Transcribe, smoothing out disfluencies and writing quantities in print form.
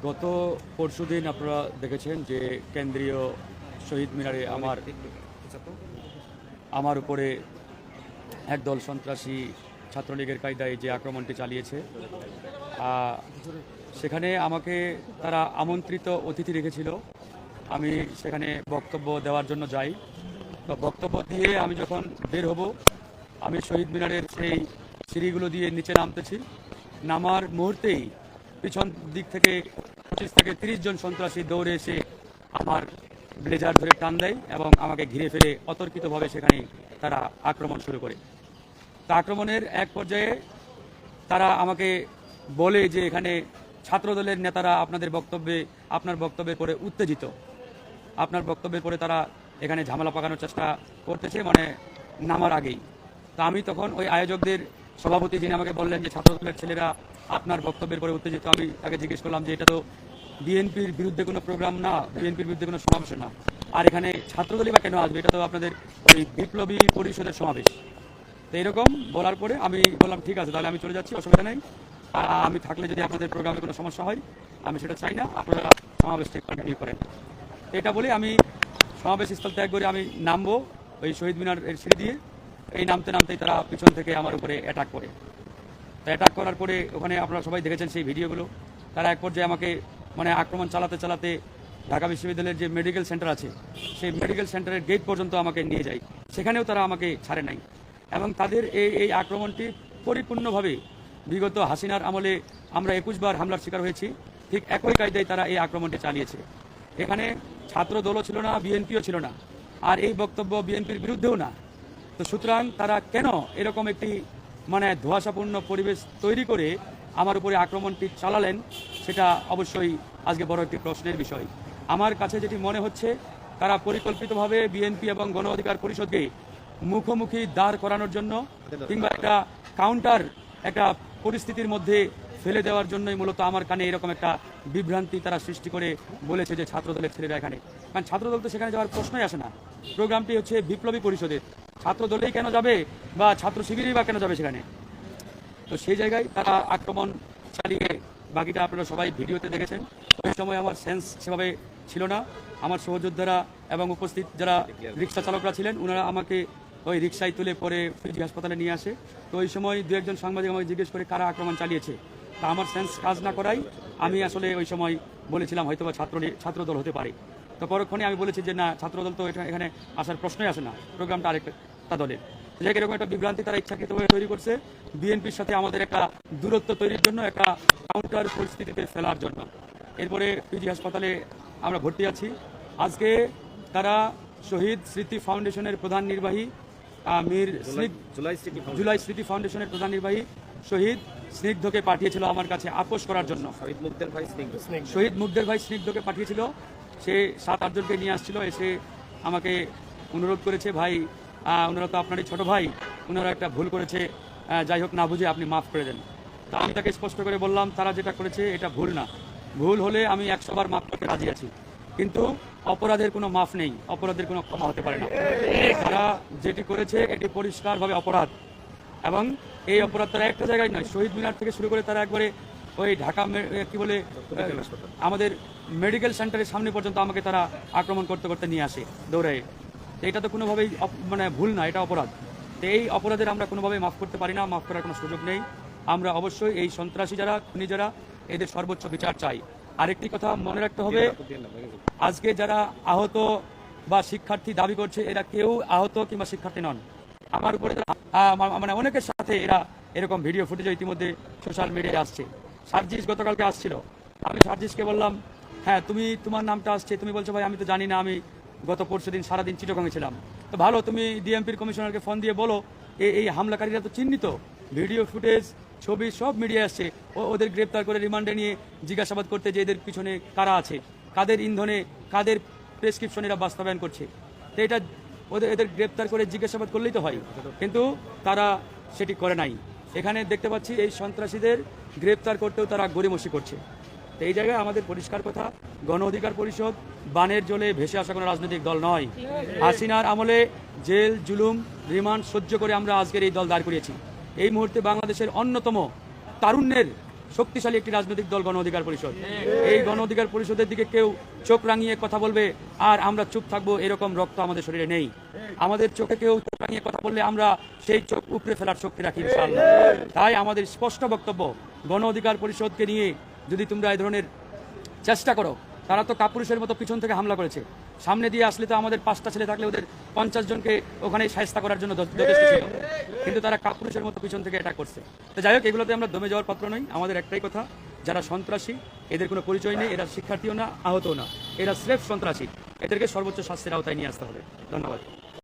গত পরশুদিন আপনারা দেখেছেন যে কেন্দ্রীয় শহীদ মিনারে আমার উপরে একদল সন্ত্রাসী ছাত্রলীগের কায়দায় যে আক্রমণটি চালিয়েছে, সেখানে আমাকে তারা আমন্ত্রিত অতিথি রেখেছিল। আমি সেখানে বক্তব্য দেওয়ার জন্য যাই। তো বক্তব্য দিয়ে আমি যখন বের হব, আমি শহীদ মিনারের সেই সিঁড়িগুলো দিয়ে নিচে নামতেছি। নামার মুহূর্তেই পিছন দিক থেকে 25 থেকে 30 জন সন্ত্রাসী দৌড়ে এসে আমার ব্লেজার ধরে টান দেয় এবং আমাকে ঘিরে ফেলে অতর্কিতভাবে সেখানে তারা আক্রমণ শুরু করে। তা আক্রমণের এক পর্যায়ে তারা আমাকে বলে যে এখানে ছাত্রদলের নেতারা আপনার বক্তব্যের পরে উত্তেজিত, আপনার বক্তব্যের পরে তারা এখানে ঝামেলা পাকানোর চেষ্টা করতেছে, মানে নামার আগেই। তা আমি তখন ওই আয়োজকদের সভাপতি, যিনি আমাকে বললেন যে ছাত্রদলের ছেলেরা আপনার বক্তব্যের পরে উত্তেজিত, আমি তাকে জিজ্ঞেস করলাম যে এটা তো বিএনপির বিরুদ্ধে কোনো প্রোগ্রাম না, বিএনপির বিরুদ্ধে কোনো সমাবেশ না, আর এখানে ছাত্রদলই বা কেন আসবে, এটা তো আপনাদের ওই বিপ্লবী পরিষদের সমাবেশ। তো এরকম বলার পরে আমি বললাম ঠিক আছে, তাহলে আমি চলে যাচ্ছি, অসুবিধা নেই। আমি থাকলে যদি আপনাদের প্রোগ্রামে কোনো সমস্যা হয়, আমি সেটা চাই না, আপনারা সমাবেশটি কন্টিনিউ করেন। এটা বলে আমি সমাবেশ স্থল ত্যাগ করে আমি নামবো ওই শহীদ মিনারের সিঁড়ি দিয়ে। এই নামতে নামতেই তারা পিছন থেকে আমার উপরে অ্যাটাক করে। তো অ্যাটাক করার পরে ওখানে আপনারা সবাই দেখেছেন সেই ভিডিওগুলো। তারা এক পর্যায়ে আমাকে মানে আক্রমণ চালাতে চালাতে ঢাকা বিশ্ববিদ্যালয়ের যে মেডিকেল সেন্টার আছে, সেই মেডিকেল সেন্টারের গেট পর্যন্ত আমাকে নিয়ে যায়। সেখানেও তারা আমাকে ছাড়ে নাই। এবং তাদের এই আক্রমণটি পরিপূর্ণভাবে বিগত হাসিনার আমলে আমরা 21 বার হামলার শিকার হয়েছি, ঠিক একই কায়দায় তারা এই আক্রমণটি চালিয়েছে। এখানে ছাত্র দলও ছিল না, বিএনপিও ছিল না, আর এই বক্তব্য বিএনপির বিরুদ্ধেও না। তো সুতরাং তারা কেন এরকম একটি মানে ধোঁয়াশাপূর্ণ পরিবেশ তৈরি করে আমার উপরে আক্রমণটি চালালেন, সেটা অবশ্যই আজকে বড় একটি প্রশ্নের বিষয়। আমার কাছে যেটি মনে হচ্ছে, তারা পরিকল্পিতভাবে বিএনপি এবং গণ অধিকার পরিষদকে মুখোমুখি দাঁড় করানোর জন্য কিংবা একটা কাউন্টার একটা পরিস্থিতির মধ্যে ফেলে দেওয়ার জন্যই মূলত আমার কানে এরকম একটা বিভ্রান্তি তারা সৃষ্টি করে বলেছে যে ছাত্রদলের ছেলেরা এখানে। কারণ ছাত্রদল তো সেখানে যাওয়ার প্রশ্নই আসে না। প্রোগ্রামটি হচ্ছে বিপ্লবী পরিষদের, ছাত্রদলেই কেন যাবে বা ছাত্র শিবিরই বা কেন যাবে সেখানে। তো সেই জায়গায় তারা আক্রমণ চালিয়ে, বাকিটা আপনারা সবাই ভিডিওতে দেখেছেন। ওই সময় আমার সেন্স সেভাবে ছিল না। আমার সহযোদ্ধারা এবং উপস্থিত যারা রিক্সা চালকরা ছিলেন, ওনারা আমাকে ওই রিক্সায় তুলে পরে ফিজি হাসপাতালে নিয়ে আসে। তো ওই সময় দু একজন সাংবাদিক আমাকে জিজ্ঞেস করে কারা আক্রমণ চালিয়েছে। তা আমার সেন্স কাজ না করাই আমি আসলে ওই সময় বলেছিলাম হয়তো বা ছাত্রদল হতে পারে। তো পরক্ষণে আমি বলেছি যে না, ছাত্রদল তো এখানে আসার প্রশ্নই আসে না, প্রোগ্রামটা আরেকটা দলের। যাই এরকম একটা বিভ্রান্তি তারা ইচ্ছাকৃতভাবে তৈরি করছে বিএনপির সাথে আমাদের একটা দূরত্ব তৈরির জন্য, একটা কাউন্টার পরিস্থিতিতে ফেলার জন্য। এরপরে পিজি হাসপাতালে আমরা ভর্তি আছি। আজকে তারা শহীদ স্মৃতি ফাউন্ডেশনের প্রধান নির্বাহী জুলাই স্মৃতি ফাউন্ডেশনের প্রধান নির্বাহী শহীদ স্নিগ্ধকে পাঠিয়েছিল আমার কাছে আপোষ করার জন্য। শহীদ মুগ্ধের ভাই স্নিগ্ধকে পাঠিয়েছিল। সে 7-8 জনকে নিয়ে আসছিল, এসে আমাকে অনুরোধ করেছে, ভাই ওনারা তো আপনারই ছোট ভাই, ওনারা একটা ভুল করেছে, যাই হোক না বুঝে আপনি মাফ করে দেন। তা আমি তাকে স্পষ্ট করে বললাম তারা যেটা করেছে এটা ভুল না, ভুল হলে আমি 100 বার মাফ করতে রাজি আছি, কিন্তু অপরাধের কোনো মাফ নেই, অপরাধের কোনো ক্ষমা হতে পারে না। তারা যেটি করেছে এটি পরিষ্কারভাবে অপরাধ, এবং এই অপরাধ তারা একটা জায়গায় নয়, শহীদ মিনার থেকে শুরু করে তারা একবারে ওই ঢাকা কি বলে আমাদের মেডিকেল সেন্টারের সামনে পর্যন্ত আমাকে তারা আক্রমণ করতে করতে নিয়ে আসে দৌড়ায়। এটা তো কোনোভাবেই মানে ভুল না, এটা অপরাধ। তো এই অপরাধের আমরা কোনোভাবেই মাফ করতে পারি না, মাফ করার কোনো সুযোগ নেই। আমরা অবশ্যই এই সন্ত্রাসী যারা, খুনি যারা, এদের সর্বোচ্চ বিচার চাই। আরেকটি কথা মনে রাখতে হবে, আজকে যারা আহত বা শিক্ষার্থী দাবি করছে, এরা কেউ আহত কিংবা শিক্ষার্থী নন। আমার উপরে মানে অনেকের সাথে এরা এরকম ভিডিও ফুটেজ ইতিমধ্যে সোশ্যাল মিডিয়ায় আসছে। সার্জিস গতকালকে আসছিল, আমি সার্জিসকে বললাম হ্যাঁ তোমার নামটা আসছে, তুমি বলছো ভাই আমি তো জানি না, আমি গত পরশুদিন সারাদিন চিটাগংয়ে ছিলাম। তো ভালো, তুমি ডিএমপির কমিশনারকে ফোন দিয়ে বলো এই হামলাকারীরা তো চিহ্নিত, ভিডিও ফুটেজ ছবি সব মিডিয়ায় আসছে, ওদের গ্রেপ্তার করে রিমান্ডে নিয়ে জিজ্ঞাসাবাদ করতে যে এদের পিছনে কারা আছে, কাদের ইন্ধনে, কাদের প্রেসক্রিপশন এরা বাস্তবায়ন করছে। তো এটা এদের গ্রেপ্তার করে জিজ্ঞাসাবাদ করলেই তো হয়, কিন্তু তারা সেটি করে নাই। এখানে দেখতে পাচ্ছি এই সন্ত্রাসীদের গ্রেপ্তার করতেও তারা গড়িমসি করছে। তো এই জায়গায় আমাদের পরিষ্কার কথা, গণ অধিকার পরিষদ বানের জলে ভেসে আসা কোনো রাজনৈতিক দল নয়। হাসিনার আমলে জেল, জুলুম, রিমান্ড সহ্য করে আমরা আজকের এই দল দাঁড় করিয়েছি। এই মুহূর্তে বাংলাদেশের অন্যতম তারুণ্যের শক্তিশালী একটি রাজনৈতিক দল গণ অধিকার পরিষদ। এই গণ অধিকার পরিষদের দিকে কেউ চোখ রাঙিয়ে কথা বলবে আর আমরা চুপ থাকবো, এরকম রক্ত আমাদের শরীরে নেই। আমাদের চোখে কেউ চোখ রাঙিয়ে কথা বললে আমরা সেই চোখ উপড়ে ফেলার শক্তি রাখি ইনশাআল্লাহ। তাই আমাদের স্পষ্ট বক্তব্য, গণ অধিকার পরিষদকে নিয়ে যদি তোমরা এই ধরনের চেষ্টা করো, তারা তো কাপুরুষের মতো পিছন থেকে হামলা করেছে, সামনে দিয়ে আসলে তো আমাদের 5টা ছেলে থাকলে ওদের 50 জনকে ওখানে শায়েস্তা করার জন্য যথেষ্ট ছিল, কিন্তু তারা কাপুরুষের মতো পিছন থেকে অ্যাটাক করছে। তো যাই হোক, এগুলোতে আমরা দমে যাওয়ার পাত্র নই। আমাদের একটাই কথা, যারা সন্ত্রাসী এদের কোনো পরিচয় নেই, এরা শিক্ষার্থীও না, আহতও না, এরা স্রেফ সন্ত্রাসী, এদেরকে সর্বোচ্চ শাস্তির আওতায় নিয়ে আসতে হবে। ধন্যবাদ।